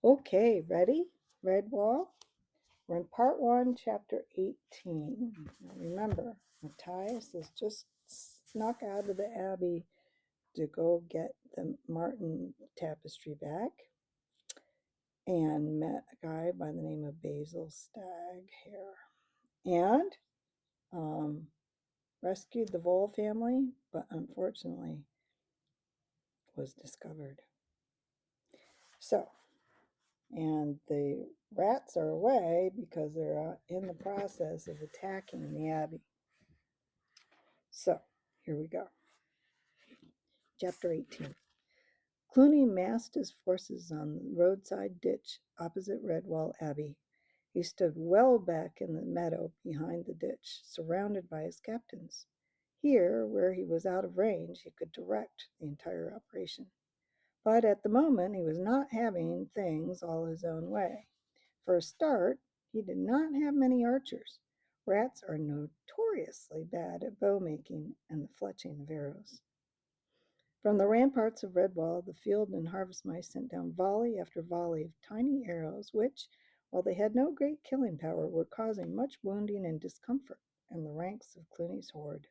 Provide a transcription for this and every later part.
Okay, ready? Redwall. We're in part 1, chapter 18. Now remember, Matthias has just snuck out of the abbey to go get the Martin tapestry back and met a guy by the name of Basil Staghair and rescued the Vole family, but unfortunately was discovered. So, and the rats are away because they're in the process of attacking the abbey. So, here we go. Chapter 18. Clooney massed his forces on the roadside ditch opposite Redwall Abbey. He stood well back in the meadow behind the ditch, surrounded by his captains. Here, where he was out of range, he could direct the entire operation. But at the moment, he was not having things all his own way. For a start, he did not have many archers. Rats are notoriously bad at bow making and the fletching of arrows. From the ramparts of Redwall, the field and harvest mice sent down volley after volley of tiny arrows, which, while they had no great killing power, were causing much wounding and discomfort in the ranks of Clooney's horde.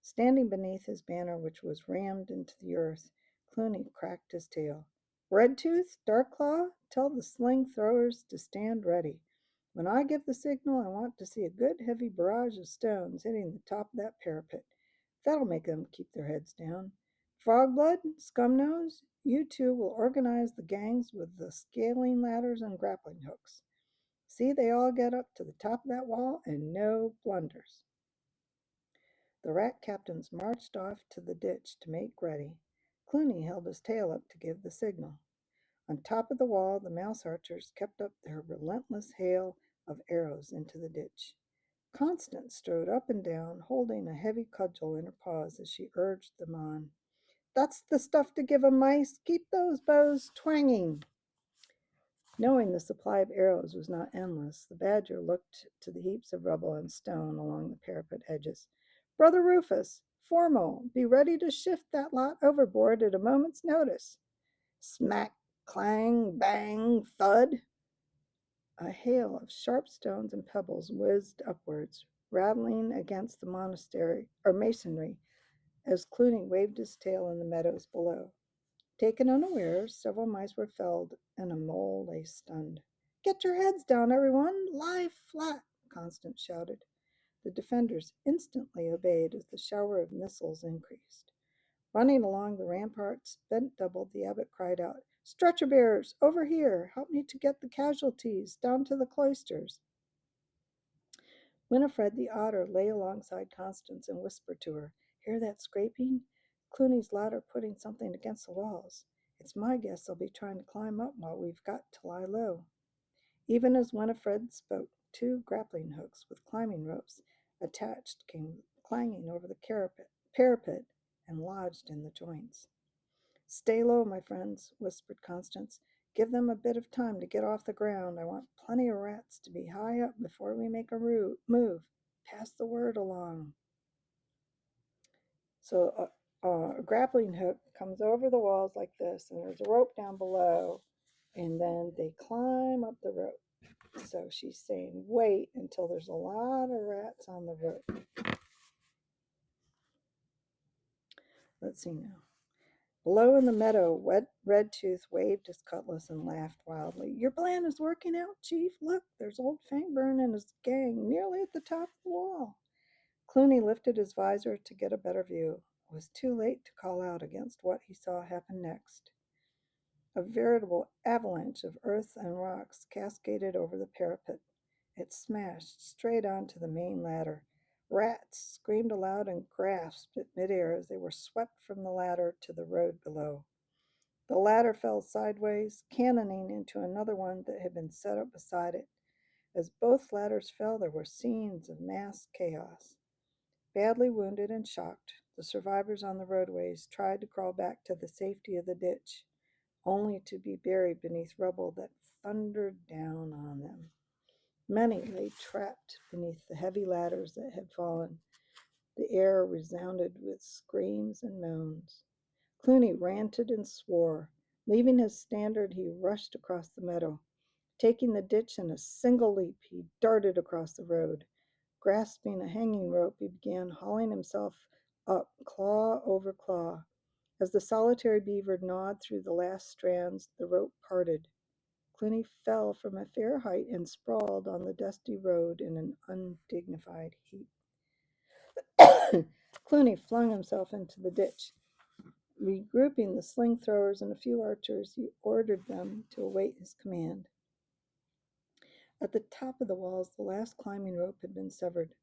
Standing beneath his banner, which was rammed into the earth, Clooney cracked his tail. Redtooth, Darkclaw, tell the sling throwers to stand ready. When I give the signal, I want to see a good heavy barrage of stones hitting the top of that parapet. That'll make them keep their heads down. Frogblood, Scumnose, you two will organize the gangs with the scaling ladders and grappling hooks. See they all get up to the top of that wall and no blunders. The rat captains marched off to the ditch to make ready. Clooney held his tail up to give the signal. On top of the wall, the mouse archers kept up their relentless hail of arrows into the ditch. Constance strode up and down, holding a heavy cudgel in her paws as she urged them on. That's the stuff to give 'em, mice. Keep those bows twanging. Knowing the supply of arrows was not endless, the badger looked to the heaps of rubble and stone along the parapet edges. Brother Rufus, Formal, be ready to shift that lot overboard at a moment's notice. Smack, clang, bang, thud. A hail of sharp stones and pebbles whizzed upwards, rattling against the monastery or masonry as Clooney waved his tail in the meadows below. Taken unawares, several mice were felled, and a mole lay stunned. Get your heads down, everyone! Lie flat! Constance shouted. The defenders instantly obeyed as the shower of missiles increased. Running along the ramparts, bent double, the abbot cried out, Stretcher bearers, over here! Help me to get the casualties down to the cloisters. Winifred the otter lay alongside Constance and whispered to her, Hear that scraping? Clooney's ladder putting something against the walls. It's my guess they'll be trying to climb up while we've got to lie low. Even as Winifred spoke, 2 grappling hooks with climbing ropes attached came clanging over the parapet and lodged in the joints. Stay low, my friends, whispered Constance. Give them a bit of time to get off the ground. I want plenty of rats to be high up before we make a move. Pass the word along. So a grappling hook comes over the walls like this, and there's a rope down below, and then they climb up the rope. So she's saying, wait until there's a lot of rats on the rope. Let's see now. Below in the meadow, Redtooth waved his cutlass and laughed wildly. Your plan is working out, Chief. Look, there's old Fangburn and his gang nearly at the top of the wall. Clooney lifted his visor to get a better view. It was too late to call out against what he saw happen next. A veritable avalanche of earth and rocks cascaded over the parapet. It smashed straight onto the main ladder. Rats screamed aloud and grasped at midair as they were swept from the ladder to the road below. The ladder fell sideways, cannoning into another one that had been set up beside it. As both ladders fell, there were scenes of mass chaos. Badly wounded and shocked, the survivors on the roadways tried to crawl back to the safety of the ditch, only to be buried beneath rubble that thundered down on them. Many lay trapped beneath the heavy ladders that had fallen. The air resounded with screams and moans. Clooney ranted and swore. Leaving his standard, he rushed across the meadow. Taking the ditch in a single leap, he darted across the road. Grasping a hanging rope, he began hauling himself up, claw over claw. As the solitary beaver gnawed through the last strands, the rope parted. Clooney fell from a fair height and sprawled on the dusty road in an undignified heap. Clooney flung himself into the ditch. Regrouping the sling throwers and a few archers, he ordered them to await his command. At the top of the walls, the last climbing rope had been severed.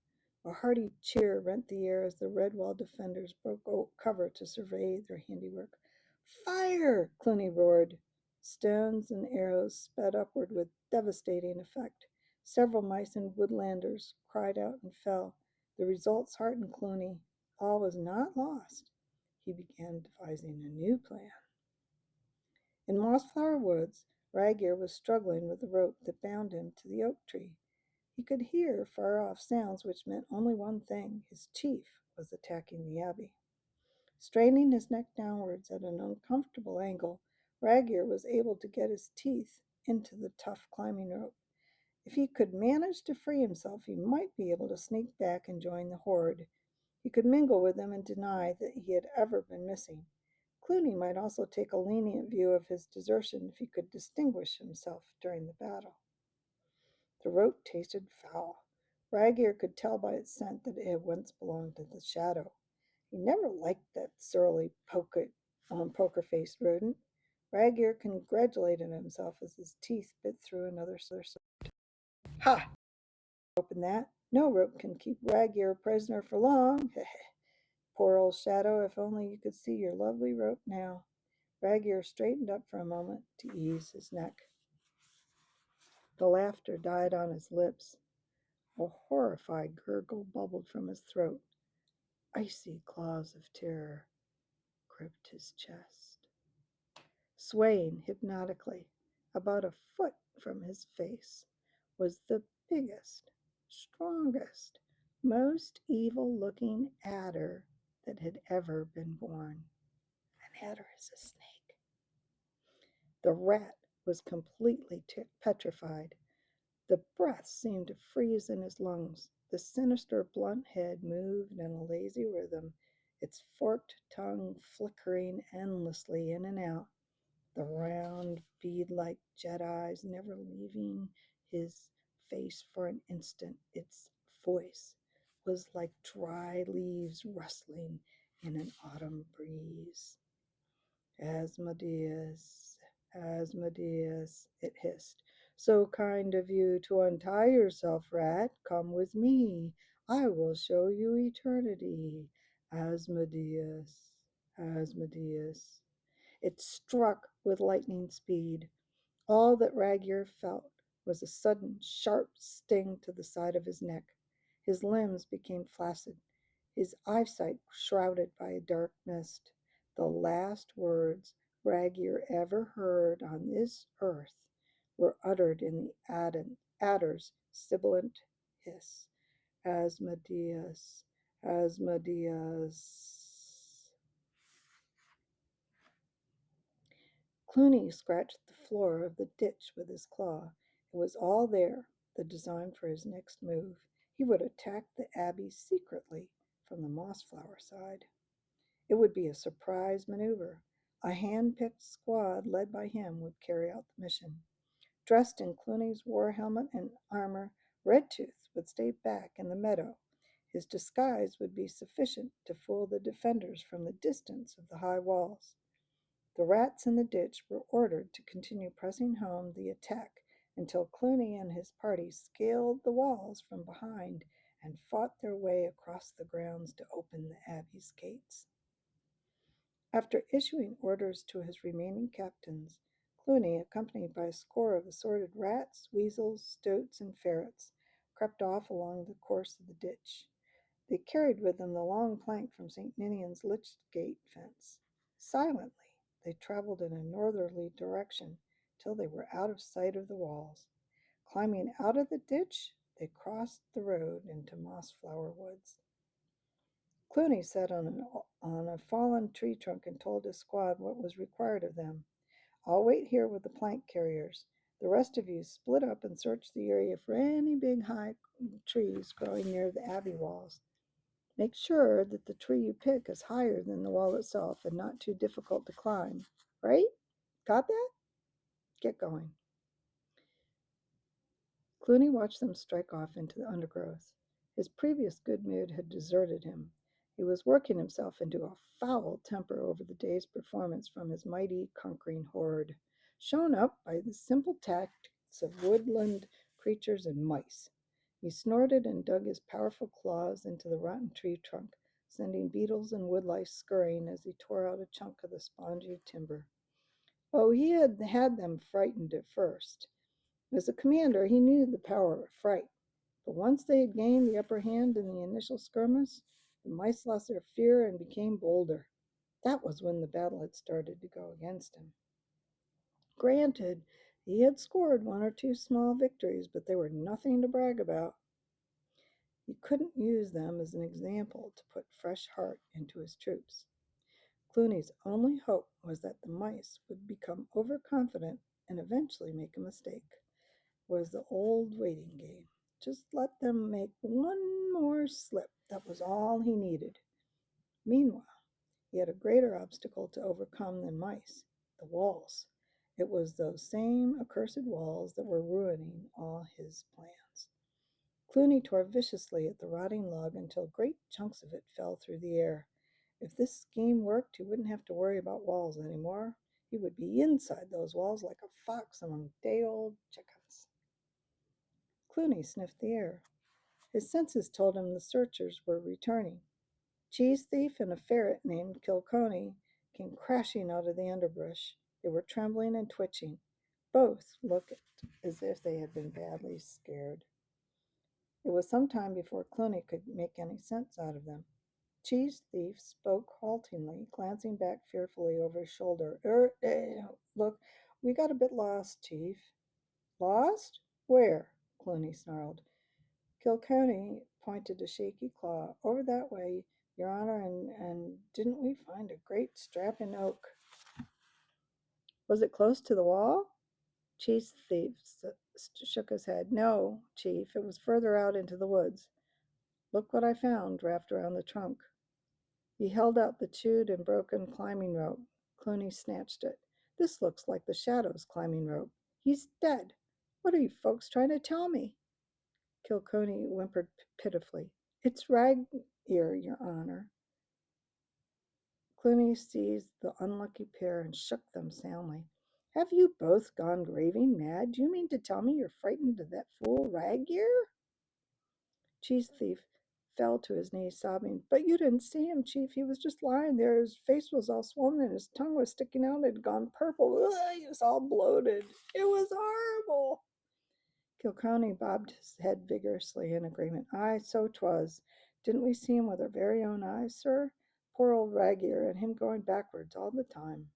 A hearty cheer rent the air as the Redwall defenders broke cover to survey their handiwork. Fire! Clooney roared. Stones and arrows sped upward with devastating effect. Several mice and woodlanders cried out and fell. The results heartened Clooney. All was not lost. He began devising a new plan. In Mossflower Woods, Ragear was struggling with the rope that bound him to the oak tree. He could hear far off sounds which meant only one thing: his chief was attacking the abbey. Straining his neck downwards at an uncomfortable angle, Ragear was able to get his teeth into the tough climbing rope. If he could manage to free himself, he might be able to sneak back and join the horde. He could mingle with them and deny that he had ever been missing. Clooney might also take a lenient view of his desertion if he could distinguish himself during the battle. The rope tasted foul. Ragear could tell by its scent that it had once belonged to the shadow. He never liked that surly, poker-faced rodent. Ragear congratulated himself as his teeth bit through another sword. Ha! Open that. No rope can keep Ragear a prisoner for long. Poor old shadow, if only you could see your lovely rope now. Ragear straightened up for a moment to ease his neck. The laughter died on his lips. A horrified gurgle bubbled from his throat. Icy claws of terror gripped his chest. Swaying hypnotically about a foot from his face was the biggest, strongest, most evil-looking adder that had ever been born. An adder is a snake. The rat was completely petrified. The breath seemed to freeze in his lungs. The sinister, blunt head moved in a lazy rhythm, its forked tongue flickering endlessly in and out, the round, bead-like jet eyes never leaving his face for an instant. Its voice was like dry leaves rustling in an autumn breeze. Asmodeus, Asmodeus, it hissed. So kind of you to untie yourself, rat. Come with me. I will show you eternity. Asmodeus, Asmodeus. It struck with lightning speed. All that Ragear felt was a sudden, sharp sting to the side of his neck. His limbs became flaccid, his eyesight shrouded by a dark mist. The last words Ragear ever heard on this earth were uttered in the adder's sibilant hiss. Asmodeus, Asmodeus. Clooney scratched the floor of the ditch with his claw. It was all there, the design for his next move. He would attack the abbey secretly from the mossflower side. It would be a surprise maneuver. A hand-picked squad led by him would carry out the mission. Dressed in Clooney's war helmet and armor, Redtooth would stay back in the meadow. His disguise would be sufficient to fool the defenders from the distance of the high walls. The rats in the ditch were ordered to continue pressing home the attack until Clooney and his party scaled the walls from behind and fought their way across the grounds to open the abbey's gates. After issuing orders to his remaining captains, Clooney, accompanied by a score of assorted rats, weasels, stoats, and ferrets, crept off along the course of the ditch. They carried with them the long plank from St. Ninian's lich gate fence. Silently, they traveled in a northerly direction till they were out of sight of the walls. Climbing out of the ditch, they crossed the road into Mossflower Woods. Clooney sat on a fallen tree trunk and told his squad what was required of them. I'll wait here with the plank carriers. The rest of you split up and search the area for any big high trees growing near the abbey walls. Make sure that the tree you pick is higher than the wall itself and not too difficult to climb. Right? Got that? Get going." Clooney watched them strike off into the undergrowth. His previous good mood had deserted him. He was working himself into a foul temper over the day's performance from his mighty conquering horde, shown up by the simple tactics of woodland creatures and mice. He snorted and dug his powerful claws into the rotten tree trunk, sending beetles and woodlice scurrying as he tore out a chunk of the spongy timber. Oh, he had had them frightened at first. As a commander, he knew the power of fright, but once they had gained the upper hand in the initial skirmish, the mice lost their fear and became bolder. That was when the battle had started to go against him. Granted, he had scored one or two small victories, but they were nothing to brag about. He couldn't use them as an example to put fresh heart into his troops. Clooney's only hope was that the mice would become overconfident and eventually make a mistake. Was the old waiting game. Just let them make one more slip. That was all he needed. Meanwhile, he had a greater obstacle to overcome than mice, the walls. It was those same accursed walls that were ruining all his plans. Clooney tore viciously at the rotting log until great chunks of it fell through the air. If this scheme worked, he wouldn't have to worry about walls anymore. He would be inside those walls like a fox among day-old chickens. Clooney sniffed the air. His senses told him the searchers were returning. Cheese thief and a ferret named Kilconey came crashing out of the underbrush. They were trembling and twitching. Both looked as if they had been badly scared. It was some time before Clooney could make any sense out of them. Cheese thief spoke haltingly, glancing back fearfully over his shoulder. Look, we got a bit lost, Chief." "Lost? Where?" Clooney snarled. Kilkenny pointed a shaky claw. "Over that way, Your Honor, and didn't we find a great strapping oak?" "Was it close to the wall?" Cheese thief shook his head. "No, Chief, it was further out into the woods. Look what I found wrapped around the trunk." He held out the chewed and broken climbing rope. Clooney snatched it. "This looks like the Shadow's climbing rope. He's dead. What are you folks trying to tell me?" Kilconey whimpered pitifully. "It's Rag-ear, Your Honor." Clooney seized the unlucky pair and shook them soundly. "Have you both gone raving mad? Do you mean to tell me you're frightened of that fool Rag-ear?" Cheese thief fell to his knees, sobbing. "But you didn't see him, Chief. He was just lying there. His face was all swollen and his tongue was sticking out. It had gone purple. Ugh, he was all bloated. It was horrible." Kilconey bobbed his head vigorously in agreement. "Aye, so 'twas. Didn't we see him with our very own eyes, sir? Poor old Rag-ear, and him going backwards all the time."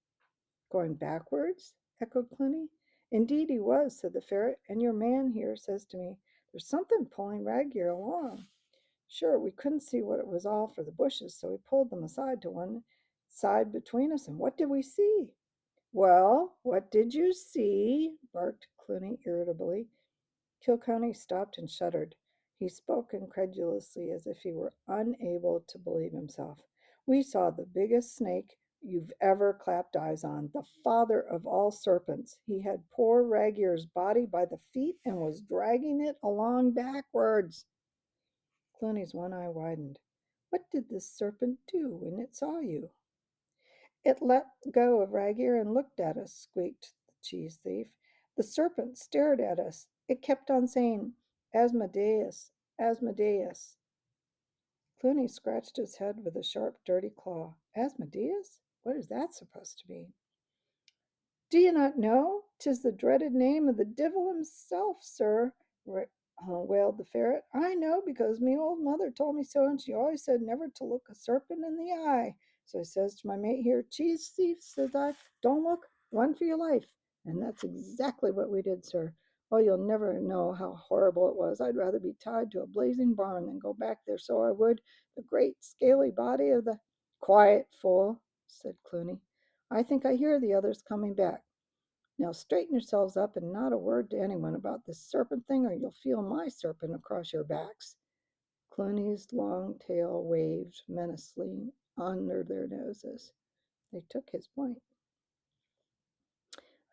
"Going backwards?" echoed Clooney. "Indeed he was," said the ferret, "and your man here says to me, 'There's something pulling Rag-ear along.' Sure, we couldn't see what it was all for the bushes, so we pulled them aside to one side between us, and what did we see?" "Well, what did you see?" barked Clooney irritably. Kilconey stopped and shuddered. He spoke incredulously, as if he were unable to believe himself. "We saw the biggest snake you've ever clapped eyes on, the father of all serpents. He had poor Rag-ear's body by the feet and was dragging it along backwards." Clooney's one eye widened. "What did this serpent do when it saw you?" "It let go of Rag-ear and looked at us," squeaked the cheese thief. "The serpent stared at us. It kept on saying, 'Asmodeus, Asmodeus.'" Clooney scratched his head with a sharp, dirty claw. "Asmodeus? What is that supposed to mean?" "Do you not know? 'Tis the dreaded name of the divil himself, sir," wailed the ferret. "I know, because me old mother told me so, and she always said never to look a serpent in the eye. So I says to my mate here, 'Cheese thief,' says I, 'don't look, run for your life.' And that's exactly what we did, sir. Oh, you'll never know how horrible it was. I'd rather be tied to a blazing barn than go back there, so I would. The great scaly body of the—" "Quiet, fool," said Clooney. "I think I hear the others coming back. Now straighten yourselves up and not a word to anyone about this serpent thing, or you'll feel my serpent across your backs." Clooney's long tail waved menacingly under their noses. They took his point.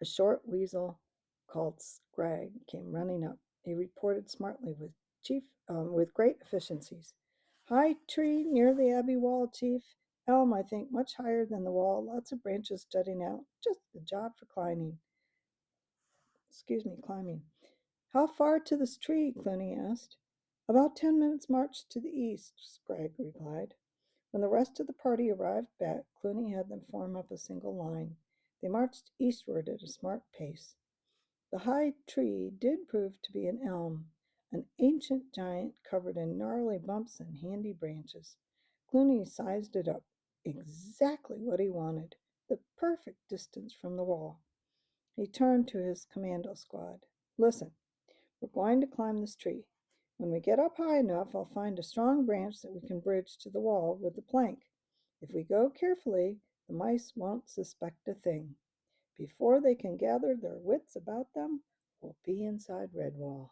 A short weasel called Scrag came running up. He reported smartly with great efficiencies. "High tree near the abbey wall, Chief. Elm, I think, much higher than the wall. Lots of branches jutting out. Just the job for climbing. Climbing." "How far to this tree?" Clooney asked. "About 10 minutes' march to the east," Scrag replied. When the rest of the party arrived back, Clooney had them form up a single line. They marched eastward at a smart pace. The high tree did prove to be an elm, an ancient giant covered in gnarly bumps and handy branches. Clooney sized it up. Exactly what he wanted. The perfect distance from the wall. He turned to his commando squad. "Listen, we're going to climb this tree. When we get up high enough, I'll find a strong branch that we can bridge to the wall with the plank. If we go carefully, the mice won't suspect a thing. Before they can gather their wits about them, we'll be inside Redwall."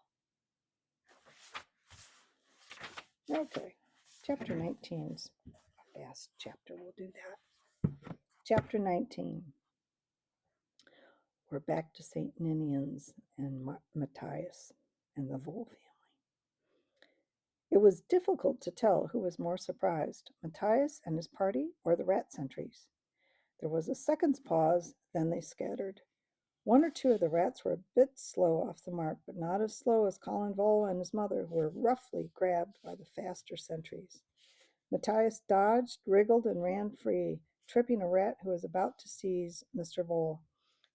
Okay, chapter 19's a fast chapter. We'll do that. Chapter 19. We're back to St. Ninian's and Matthias and the Vole family. It was difficult to tell who was more surprised, Matthias and his party or the rat sentries. There was a second's pause, then they scattered. One or two of the rats were a bit slow off the mark, but not as slow as Colin Vole and his mother, who were roughly grabbed by the faster sentries. Matthias dodged, wriggled, and ran free, tripping a rat who was about to seize Mr. Vole.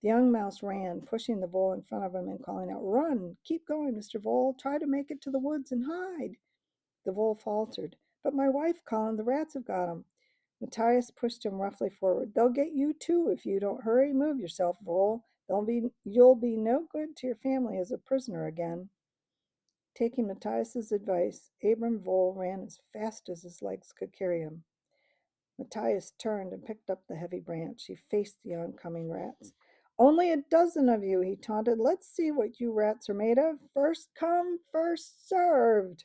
The young mouse ran, pushing the vole in front of him and calling out, "Run! Keep going, Mr. Vole! Try to make it to the woods and hide!" The vole faltered. "But my wife, Colin, the rats have got him." Matthias pushed him roughly forward. "They'll get you too if you don't hurry. Move yourself, Vole. You'll be no good to your family as a prisoner again." Taking Matthias's advice, Abram Vole ran as fast as his legs could carry him. Matthias turned and picked up the heavy branch. He faced the oncoming rats. "Only a dozen of you," he taunted. "Let's see what you rats are made of. First come, first served."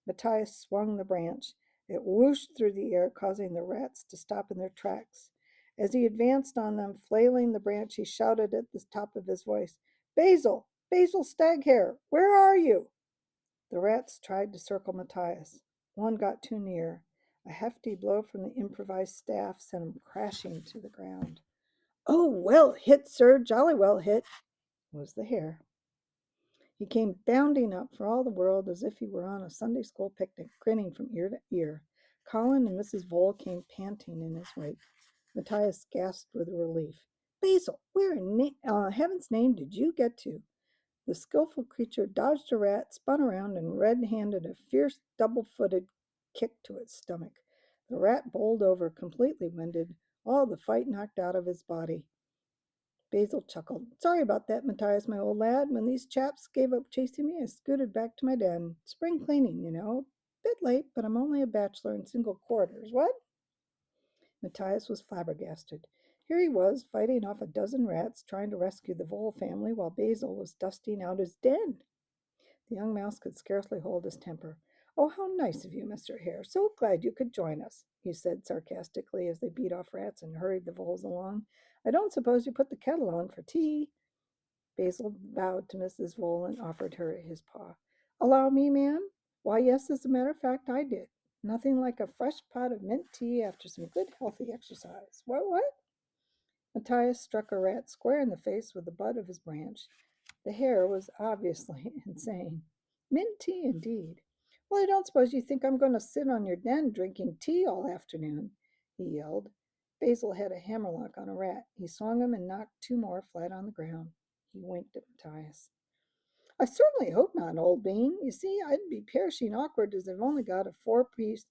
Matthias swung the branch. It whooshed through the air, causing the rats to stop in their tracks. As he advanced on them, flailing the branch, he shouted at the top of his voice, "Basil! Basil Staghair! Where are you?" The rats tried to circle Matthias. One got too near. A hefty blow from the improvised staff sent him crashing to the ground. "Oh, well hit, sir, jolly well hit," was the hare. He came bounding up for all the world as if he were on a Sunday school picnic, grinning from ear to ear. Colin and Mrs. Vole came panting in his wake. Matthias gasped with relief. "Basil, where in heaven's name did you get to?" The skillful creature dodged a rat, spun around, and red-handed a fierce double-footed kick to its stomach. The rat bowled over, completely winded, all the fight knocked out of his body. Basil chuckled. "Sorry about that, Matthias, my old lad. When these chaps gave up chasing me, I scooted back to my den. Spring cleaning, you know. Bit late, but I'm only a bachelor in single quarters. What?" Matthias was flabbergasted. Here he was, fighting off a dozen rats, trying to rescue the Vole family, while Basil was dusting out his den. The young mouse could scarcely hold his temper. "Oh, how nice of you, Mr. Hare. So glad you could join us," he said sarcastically as they beat off rats and hurried the voles along. "I don't suppose you put the kettle on for tea." Basil bowed to Mrs. Vole and offered her his paw. "Allow me, ma'am? Why, yes, as a matter of fact, I did. Nothing like a fresh pot of mint tea after some good healthy exercise. What?" Matthias struck a rat square in the face with the butt of his branch. The hare was obviously insane. "Mint tea, indeed. Well, I don't suppose you think I'm going to sit on your den drinking tea all afternoon," he yelled. Basil had a hammerlock on a rat. He swung him and knocked two more flat on the ground. He winked at Matthias. "I certainly hope not, old bean. You see, I'd be perishing awkward as I've only got a four-piece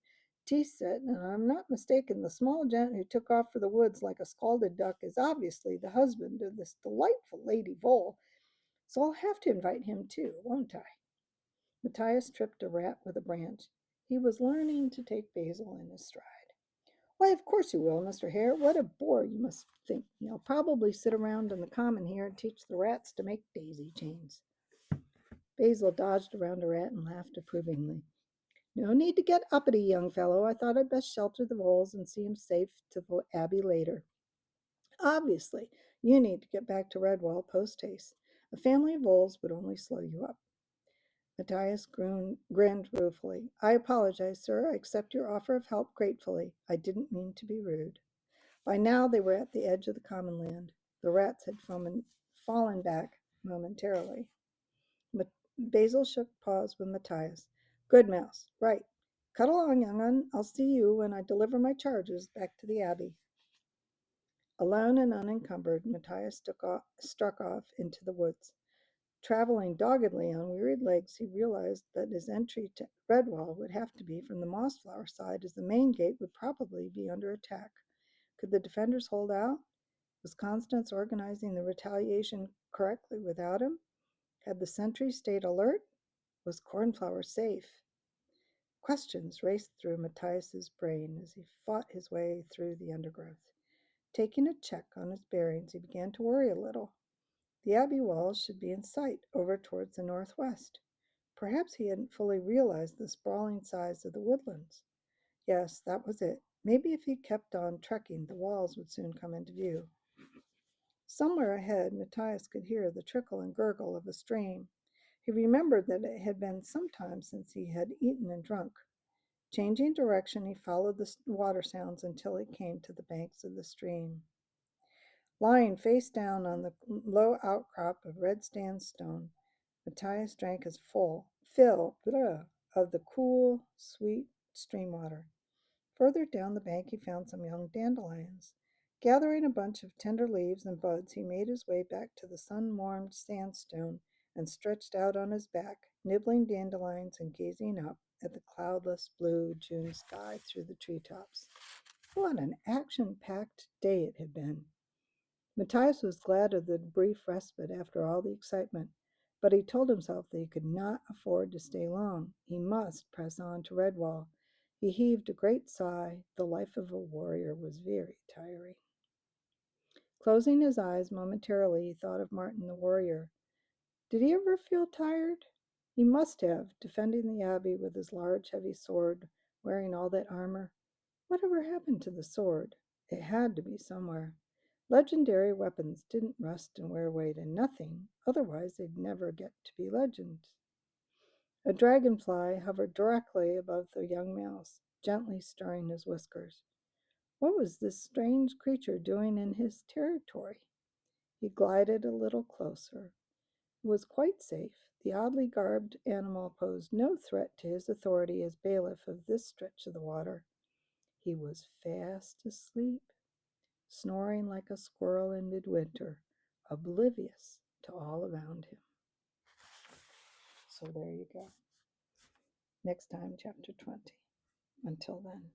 tea set, and I'm not mistaken, the small gent who took off for the woods like a scalded duck is obviously the husband of this delightful Lady Vole, so I'll have to invite him too, won't I?" Matthias tripped a rat with a branch. He was learning to take Basil in his stride. Why, of course you will, Mr. Hare. What a bore you must think me. I'll probably sit around in the common here and teach the rats to make daisy chains. Basil dodged around a rat and laughed approvingly. No need to get uppity, young fellow. I thought I'd best shelter the voles and see him safe to the Abbey later. Obviously, you need to get back to Redwall post haste. A family of voles would only slow you up. Matthias grinned ruefully. I apologize, sir. I accept your offer of help gratefully. I didn't mean to be rude. By now they were at the edge of the common land. The rats had fallen back momentarily. Basil shook paws with Matthias. Good mouse. Right. Cut along, young un. I'll see you when I deliver my charges back to the Abbey. Alone and unencumbered, Matthias struck off into the woods. Traveling doggedly on wearied legs, he realized that his entry to Redwall would have to be from the mossflower side, as the main gate would probably be under attack. Could the defenders hold out? Was Constance organizing the retaliation correctly without him? Had the sentries stayed alert? Was Cornflower safe? Questions raced through Matthias's brain as he fought his way through the undergrowth. Taking a check on his bearings, he began to worry a little. The Abbey walls should be in sight over towards the northwest. Perhaps he hadn't fully realized the sprawling size of the woodlands. Yes, that was it. Maybe if he kept on trekking, the walls would soon come into view. Somewhere ahead, Matthias could hear the trickle and gurgle of a stream. He remembered that it had been some time since he had eaten and drunk. Changing direction, he followed the water sounds until he came to the banks of the stream. Lying face down on the low outcrop of red sandstone, Matthias drank his fill of the cool, sweet stream water. Further down the bank, he found some young dandelions. Gathering a bunch of tender leaves and buds, he made his way back to the sun-warmed sandstone and stretched out on his back, nibbling dandelions and gazing up at the cloudless blue June sky through the treetops. What an action-packed day it had been. Matthias was glad of the brief respite after all the excitement, but he told himself that he could not afford to stay long. He must press on to Redwall. He heaved a great sigh. The life of a warrior was very tiring. Closing his eyes momentarily, he thought of Martin the warrior. Did he ever feel tired? He must have, defending the Abbey with his large, heavy sword, wearing all that armor. Whatever happened to the sword? It had to be somewhere. Legendary weapons didn't rust and wear away to nothing, otherwise they'd never get to be legends. A dragonfly hovered directly above the young mouse, gently stirring his whiskers. What was this strange creature doing in his territory? He glided a little closer. It was quite safe. The oddly garbed animal posed no threat to his authority as bailiff of this stretch of the water. He was fast asleep, snoring like a squirrel in midwinter, oblivious to all around him. So there you go. Next time, chapter 20. Until then.